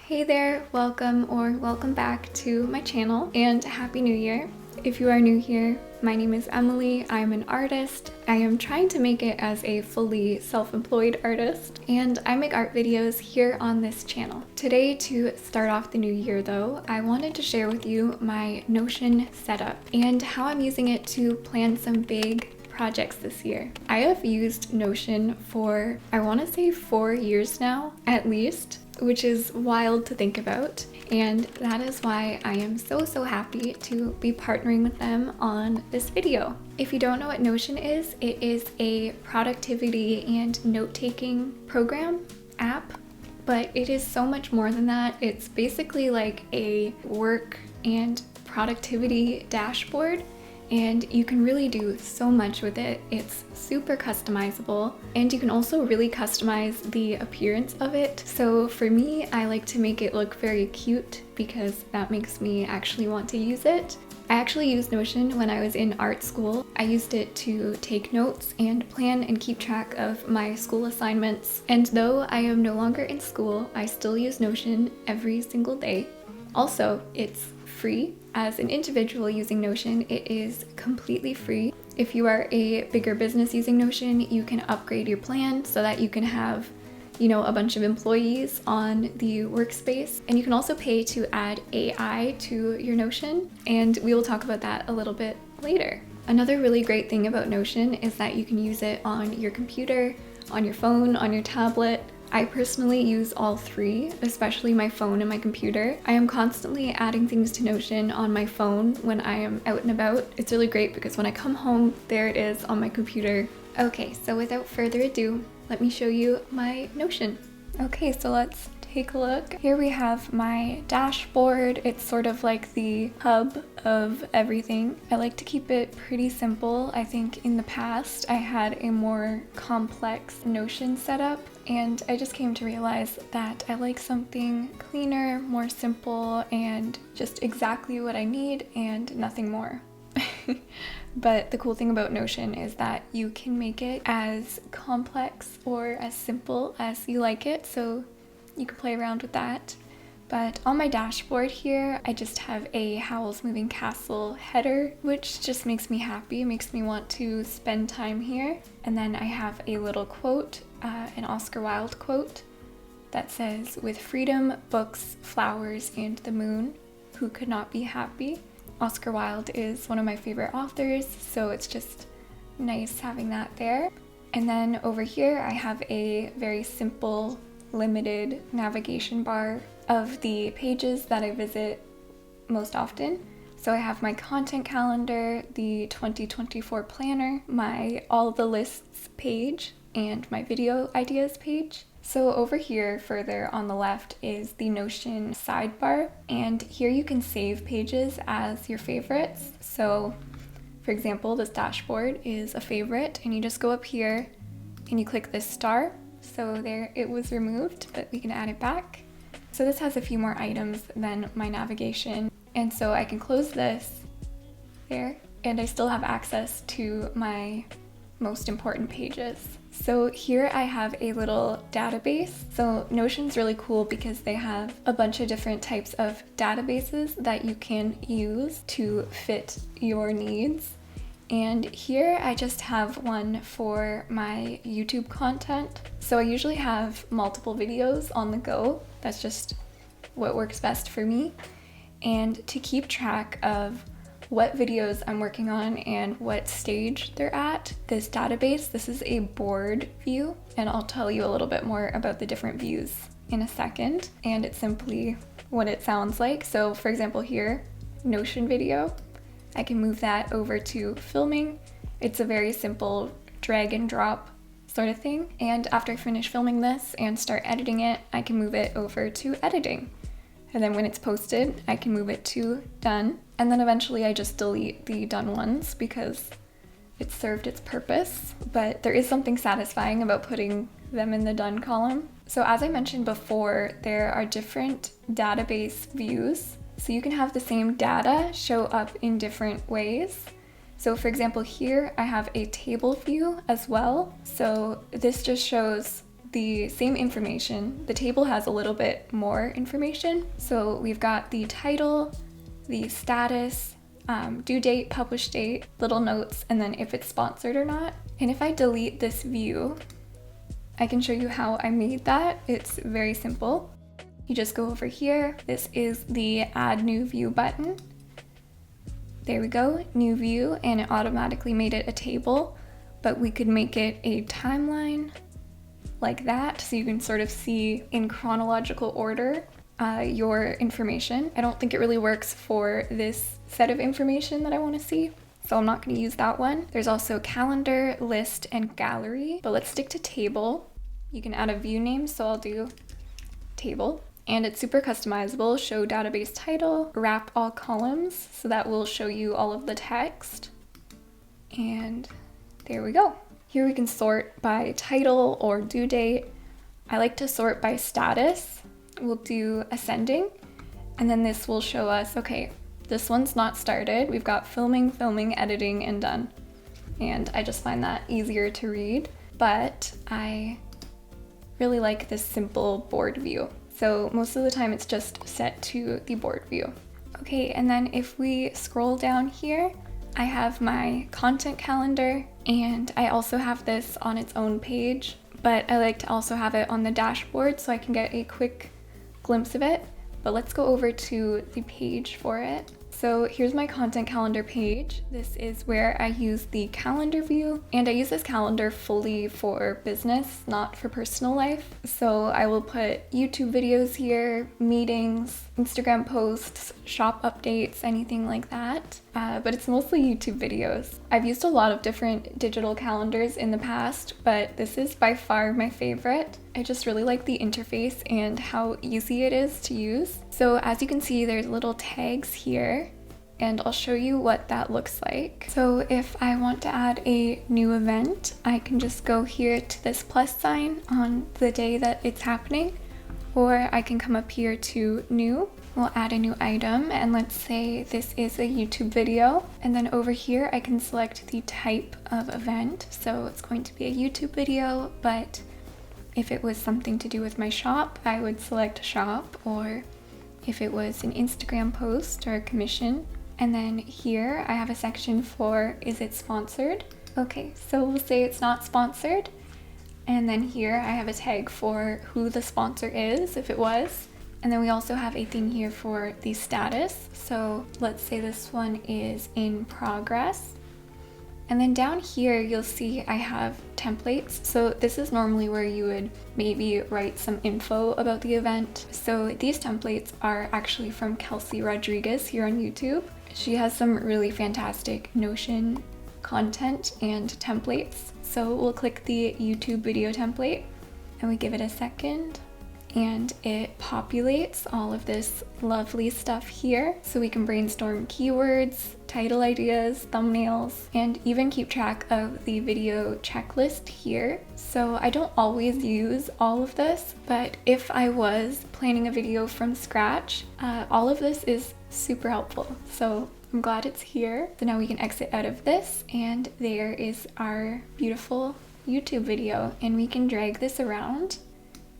Hey there, welcome back to my channel and Happy New Year. If you are new here, my name is Emily. I'm an artist. I am trying to make it as a fully self-employed artist, and I make art videos here on this channel. Today, to start off the new year though, I wanted to share with you my Notion setup and how I'm using it to plan some big projects this year. I have used Notion for, I want to say 4 years now, at least, which is wild to think about. And that is why I am so happy to be partnering with them on this video. If you don't know what Notion is, it is a productivity and note-taking program, app, but it is so much more than that. It's basically like a work and productivity dashboard, and you can really do so much with it. It's super customizable, and you can also really customize the appearance of it. So for me, I like to make it look very cute because that makes me actually want to use it. I actually used Notion when I was in art school. I used it to take notes and plan and keep track of my school assignments. And though I am no longer in school, I still use Notion every single day. Also, it's free. As an individual using Notion, it is completely free. If you are a bigger business using Notion, you can upgrade your plan so that you can have, a bunch of employees on the workspace. And you can also pay to add AI to your Notion, and we will talk about that a little bit later. Another really great thing about Notion is that you can use it on your computer, on your phone, on your tablet. I personally use all three, especially my phone and my computer. I am constantly adding things to Notion on my phone when I am out and about. It's really great because when I come home, there it is on my computer. Okay, so without further ado, let me show you my Notion. Okay, so let's take a look. Here we have my dashboard. It's sort of like the hub of everything. I like to keep it pretty simple. I think in the past I had a more complex Notion setup, and I just came to realize that I like something cleaner, more simple, and just exactly what I need and nothing more. But the cool thing about Notion is that you can make it as complex or as simple as you like it, so you can play around with that. But on my dashboard here, I just have a Howl's Moving Castle header, which just makes me happy, makes me want to spend time here. And then I have a little quote, an Oscar Wilde quote that says, "With freedom, books, flowers, and the moon, who could not be happy?" Oscar Wilde is one of my favorite authors, so it's just nice having that there. And then over here, I have a very simple, limited navigation bar of the pages that I visit most often. So I have my content calendar, the 2024 planner, my all the lists page, and my video ideas page. So over here further on the left is the Notion sidebar, and here you can save pages as your favorites. So for example, this dashboard is a favorite, and you just go up here and you click this star. So there, it was removed, but we can add it back. So this has a few more items than my navigation. And so I can close this there, and I still have access to my most important pages. So here I have a little database. So Notion's really cool because they have a bunch of different types of databases that you can use to fit your needs. And here I just have one for my YouTube content. So I usually have multiple videos on the go. That's just what works best for me. And to keep track of what videos I'm working on and what stage they're at, this database, this is a board view, and I'll tell you a little bit more about the different views in a second. And it's simply what it sounds like. So for example here, Notion video, I can move that over to filming. It's a very simple drag and drop sort of thing. And after I finish filming this and start editing it, I can move it over to editing. And then when it's posted, I can move it to done. And then eventually I just delete the done ones because it served its purpose. But there is something satisfying about putting them in the done column. So as I mentioned before, there are different database views. So you can have the same data show up in different ways. So for example, here I have a table view as well. So this just shows the same information. The table has a little bit more information. So we've got the title, the status, due date, publish date, little notes, and then if it's sponsored or not. And if I delete this view, I can show you how I made that. It's very simple. You just go over here. This is the add new view button. There we go, new view, and it automatically made it a table, but we could make it a timeline like that, so you can sort of see in chronological order your information. I don't think it really works for this set of information that I want to see, so I'm not going to use that one. There's also calendar, list, and gallery, but let's stick to table. You can add a view name, so I'll do table. And it's super customizable. Show database title, wrap all columns, so that will show you all of the text. And there we go. Here we can sort by title or due date. I like to sort by status. We'll do ascending, and then this will show us, okay, this one's not started. We've got filming, editing, and done. And I just find that easier to read, but I really like this simple board view. So most of the time it's just set to the board view. Okay, and then if we scroll down here, I have my content calendar, and I also have this on its own page, but I like to also have it on the dashboard so I can get a quick glimpse of it. But let's go over to the page for it. So here's my content calendar page. This is where I use the calendar view, and I use this calendar fully for business, not for personal life. So I will put YouTube videos here, meetings, Instagram posts, shop updates, anything like that. But it's mostly YouTube videos. I've used a lot of different digital calendars in the past, but this is by far my favorite. I just really like the interface and how easy it is to use. So as you can see, there's little tags here, and I'll show you what that looks like. So if I want to add a new event, I can just go here to this plus sign on the day that it's happening, or I can come up here to new. We'll add a new item, and let's say this is a YouTube video, and then over here I can select the type of event. So it's going to be a YouTube video, but if it was something to do with my shop, I would select shop, or if it was an Instagram post or a commission. And then here I have a section for, is it sponsored? Okay, so we'll say it's not sponsored. And then here I have a tag for who the sponsor is, if it was. And then we also have a thing here for the status. So let's say this one is in progress. And then down here, you'll see I have templates. So this is normally where you would maybe write some info about the event. So these templates are actually from Kelsey Rodriguez here on YouTube. She has some really fantastic Notion content and templates. So we'll click the YouTube video template and we give it a second, and it populates all of this lovely stuff here. So we can brainstorm keywords, title ideas, thumbnails, and even keep track of the video checklist here. So I don't always use all of this, but if I was planning a video from scratch, all of this is super helpful. So I'm glad it's here. So now we can exit out of this, and there is our beautiful YouTube video, and we can drag this around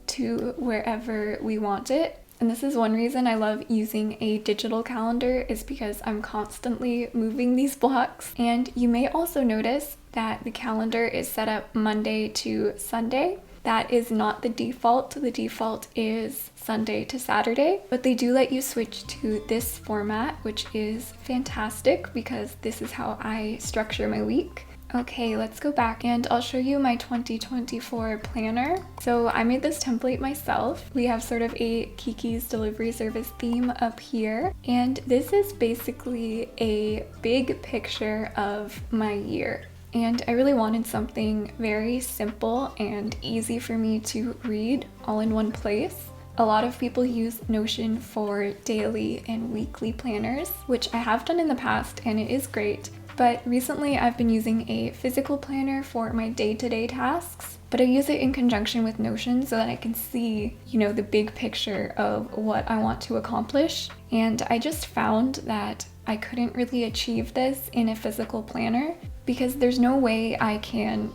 to wherever we want it. And this is one reason I love using a digital calendar, is because I'm constantly moving these blocks. And you may also notice that the calendar is set up Monday to Sunday. That is not the default. The default is Sunday to Saturday, but they do let you switch to this format, which is fantastic because this is how I structure my week. Okay, let's go back and I'll show you my 2024 planner. So I made this template myself. We have sort of a Kiki's Delivery Service theme up here, and this is basically a big picture of my year. And I really wanted something very simple and easy for me to read all in one place. A lot of people use Notion for daily and weekly planners, which I have done in the past and it is great. But recently I've been using a physical planner for my day-to-day tasks, but I use it in conjunction with Notion so that I can see, the big picture of what I want to accomplish. And I just found that I couldn't really achieve this in a physical planner because there's no way I can,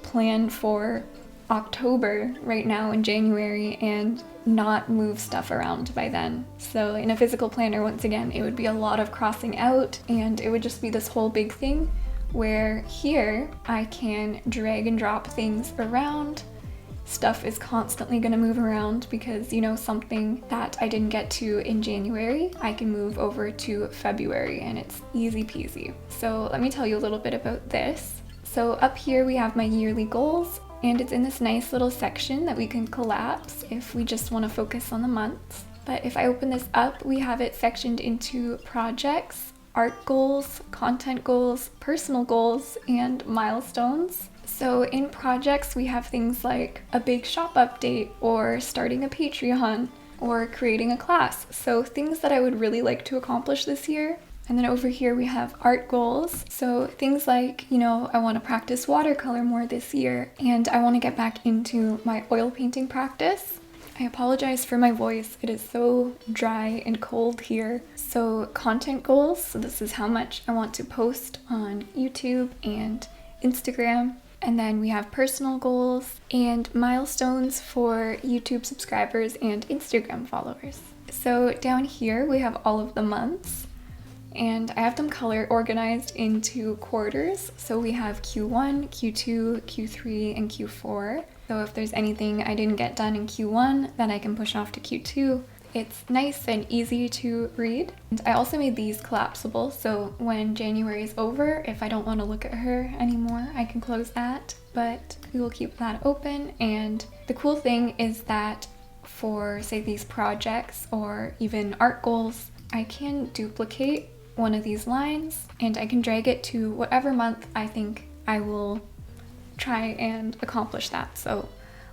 plan for October right now in January and not move stuff around by then. So in a physical planner, once again, it would be a lot of crossing out, and it would just be this whole big thing where here I can drag and drop things around. Stuff is constantly going to move around because, you know, something that I didn't get to in January, I can move over to February and it's easy peasy. So let me tell you a little bit about this. So up here we have my yearly goals, and it's in this nice little section that we can collapse if we just want to focus on the months. But if I open this up, we have it sectioned into projects, art goals, content goals, personal goals, and milestones. So in projects, we have things like a big shop update or starting a Patreon or creating a class. So things that I would really like to accomplish this year. And then over here we have art goals. So things like, you know, I want to practice watercolor more this year, and I want to get back into my oil painting practice. I apologize for my voice. It is so dry and cold here. So content goals. So this is how much I want to post on YouTube and Instagram. And then we have personal goals and milestones for YouTube subscribers and Instagram followers. So down here we have all of the months, and I have them color organized into quarters. So we have Q1, Q2, Q3, and Q4. So if there's anything I didn't get done in Q1, then I can push off to Q2. It's nice and easy to read. And I also made these collapsible, so when January is over, if I don't want to look at her anymore, I can close that, but we will keep that open. And the cool thing is that for, say, these projects or even art goals, I can duplicate one of these lines and I can drag it to whatever month I think I will try and accomplish that. So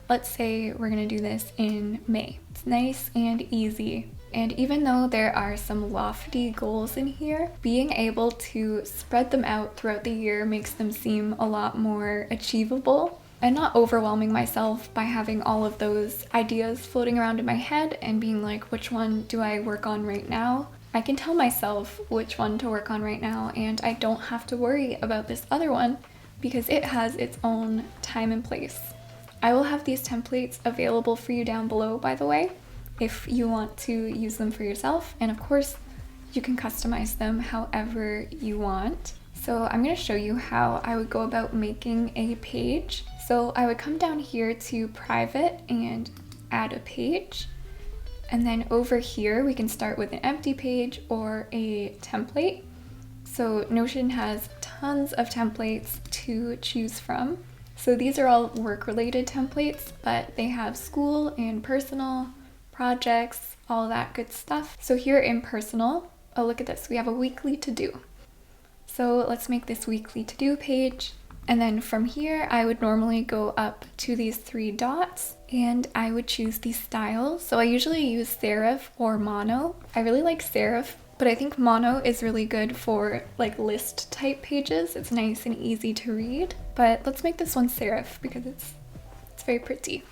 let's say we're gonna do this in May. It's nice and easy. And even though there are some lofty goals in here, being able to spread them out throughout the year makes them seem a lot more achievable and not overwhelming myself by having all of those ideas floating around in my head and being like, which one do I work on right now? I can tell myself which one to work on right now, and I don't have to worry about this other one because it has its own time and place. I will have these templates available for you down below, by the way, if you want to use them for yourself. And of course, you can customize them however you want. So I'm going to show you how I would go about making a page. So I would come down here to private and add a page. And then over here, we can start with an empty page or a template. So Notion has tons of templates to choose from. So these are all work-related templates, but they have school and personal, projects, all that good stuff. So here in personal, oh, look at this. We have a weekly to-do. So let's make this weekly to-do page. And then from here, I would normally go up to these 3 dots and I would choose the style. So I usually use serif or mono. I really like serif, but I think mono is really good for like list type pages. It's nice and easy to read, but let's make this one serif because it's very pretty.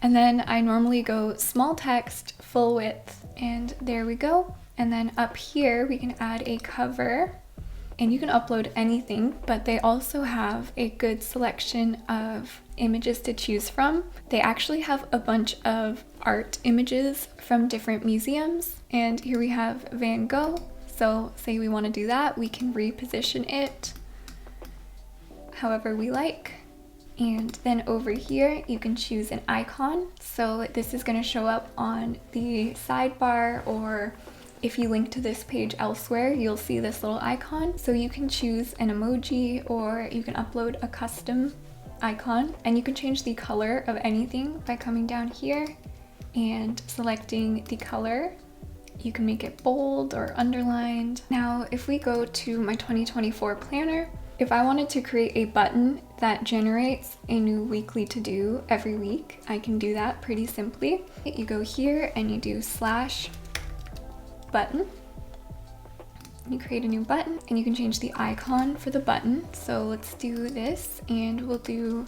And then I normally go small text, full width, and there we go. And then up here, we can add a cover. And you can upload anything, but they also have a good selection of images to choose from. They actually have a bunch of art images from different museums. And here we have Van Gogh. So say we want to do that, we can reposition it however we like. And then over here, you can choose an icon. So this is going to show up on the sidebar, or if you link to this page elsewhere, you'll see this little icon. So you can choose an emoji or you can upload a custom icon, and you can change the color of anything by coming down here and selecting the color. You can make it bold or underlined. Now, if we go to my 2024 planner, if I wanted to create a button that generates a new weekly to-do every week, I can do that pretty simply. You go here and you do /button. You create a new button and you can change the icon for the button. So let's do this and we'll do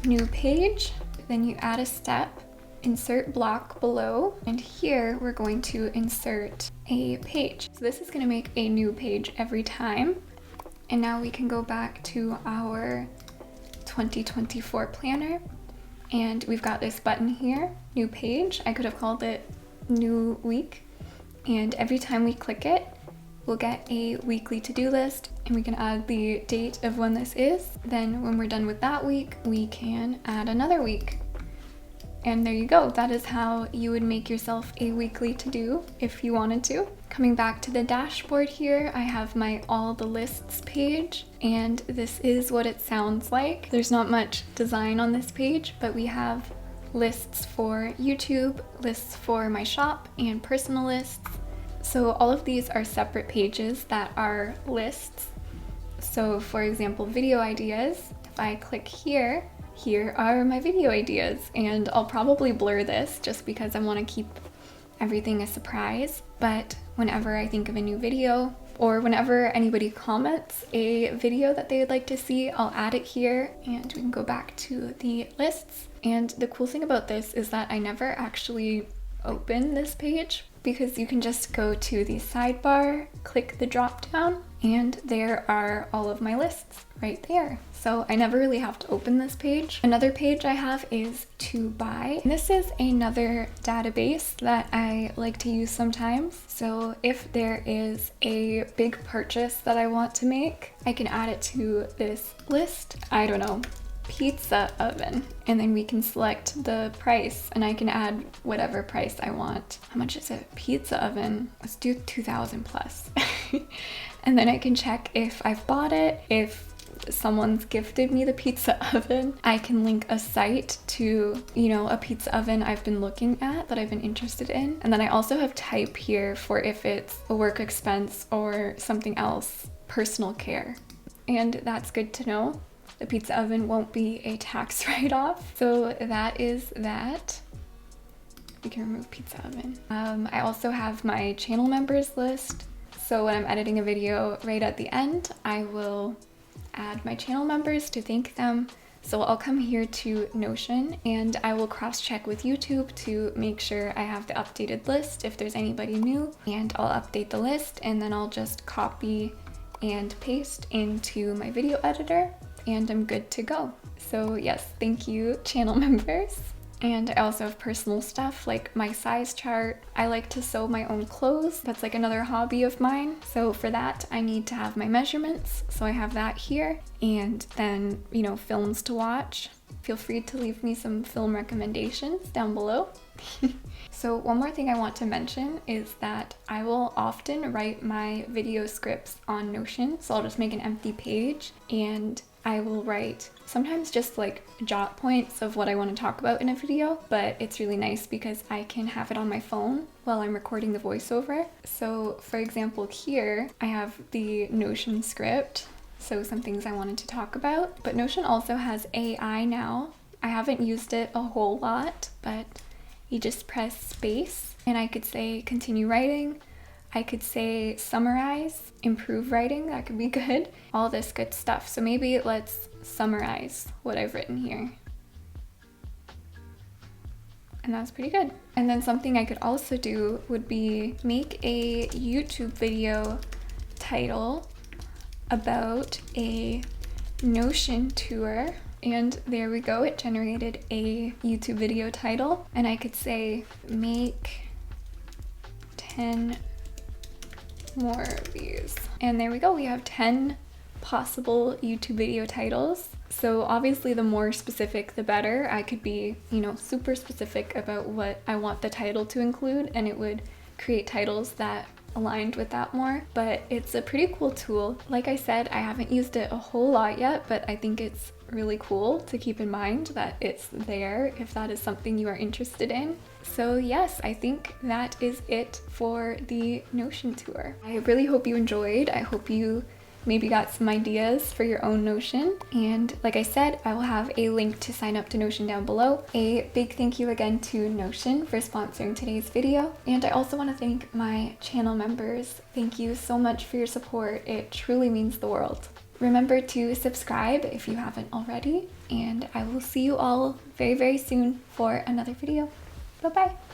new page. Then you add a step, insert block below, and here we're going to insert a page. So this is going to make a new page every time. And now we can go back to our 2024 planner. And we've got this button here, new page. I could have called it new week. And every time we click it, we'll get a weekly to-do list, and we can add the date of when this is. Then when we're done with that week, we can add another week. And there you go. That is how you would make yourself a weekly to-do if you wanted to. Coming back to the dashboard here, I have my all the lists page, and this is what it sounds like. There's not much design on this page, but we have lists for YouTube, lists for my shop, and personal lists. So all of these are separate pages that are lists. So for example, video ideas, if I click here, here are my video ideas, and I'll probably blur this just because I want to keep everything a surprise. But whenever I think of a new video, or whenever anybody comments a video that they would like to see, I'll add it here, and we can go back to the lists. And the cool thing about this is that I never actually open this page, because you can just go to the sidebar, click the drop down, and there are all of my lists right there. So I never really have to open this page. Another page I have is to buy. And this is another database that I like to use sometimes. So if there is a big purchase that I want to make, I can add it to this list. I don't know, pizza oven, and then we can select the price, and I can add whatever price I want. How much is it? Pizza oven, let's do 2,000 plus. And then I can check if I've bought it, if someone's gifted me the pizza oven. I can link a site to, you know, a pizza oven I've been looking at that I've been interested in. And then I also have type here for if it's a work expense or something else, personal care. And that's good to know. The pizza oven won't be a tax write-off. So that is that. We can remove pizza oven. I also have my channel members list. So when I'm editing a video right at the end, I will add my channel members to thank them. So I'll come here to Notion, and I will cross-check with YouTube to make sure I have the updated list if there's anybody new, and I'll update the list, and then I'll just copy and paste into my video editor, and I'm good to go. So yes, thank you, channel members. And I also have personal stuff like my size chart. I like to sew my own clothes. That's like another hobby of mine. So for that, I need to have my measurements. So I have that here. And then, you know, films to watch. Feel free to leave me some film recommendations down below. So one more thing I want to mention is that I will often write my video scripts on Notion. So I'll just make an empty page, and I will write sometimes just like jot points of what I want to talk about in a video, but it's really nice because I can have it on my phone while I'm recording the voiceover. So for example, here I have the Notion script, so some things I wanted to talk about. But Notion also has AI now. I haven't used it a whole lot, but you just press space and I could say continue writing. I could say summarize, improve writing, that could be good. All this good stuff. So maybe let's summarize what I've written here. And that's pretty good. And then something I could also do would be make a YouTube video title about a Notion tour. And there we go, it generated a YouTube video title. And I could say make 10 more views. And there we go, we have 10 possible YouTube video titles. So obviously the more specific the better. I could be, you know, super specific about what I want the title to include, and it would create titles that aligned with that more. But it's a pretty cool tool. Like I said, I haven't used it a whole lot yet, but I think it's really cool to keep in mind that it's there if that is something you are interested in. So yes, I think that is it for the Notion tour. I really hope you enjoyed. I hope you maybe got some ideas for your own Notion. And like I said, I will have a link to sign up to Notion down below. A big thank you again to Notion for sponsoring today's video. And I also want to thank my channel members. Thank you so much for your support. It truly means the world. Remember to subscribe if you haven't already, and I will see you all very, very soon for another video. Bye-bye.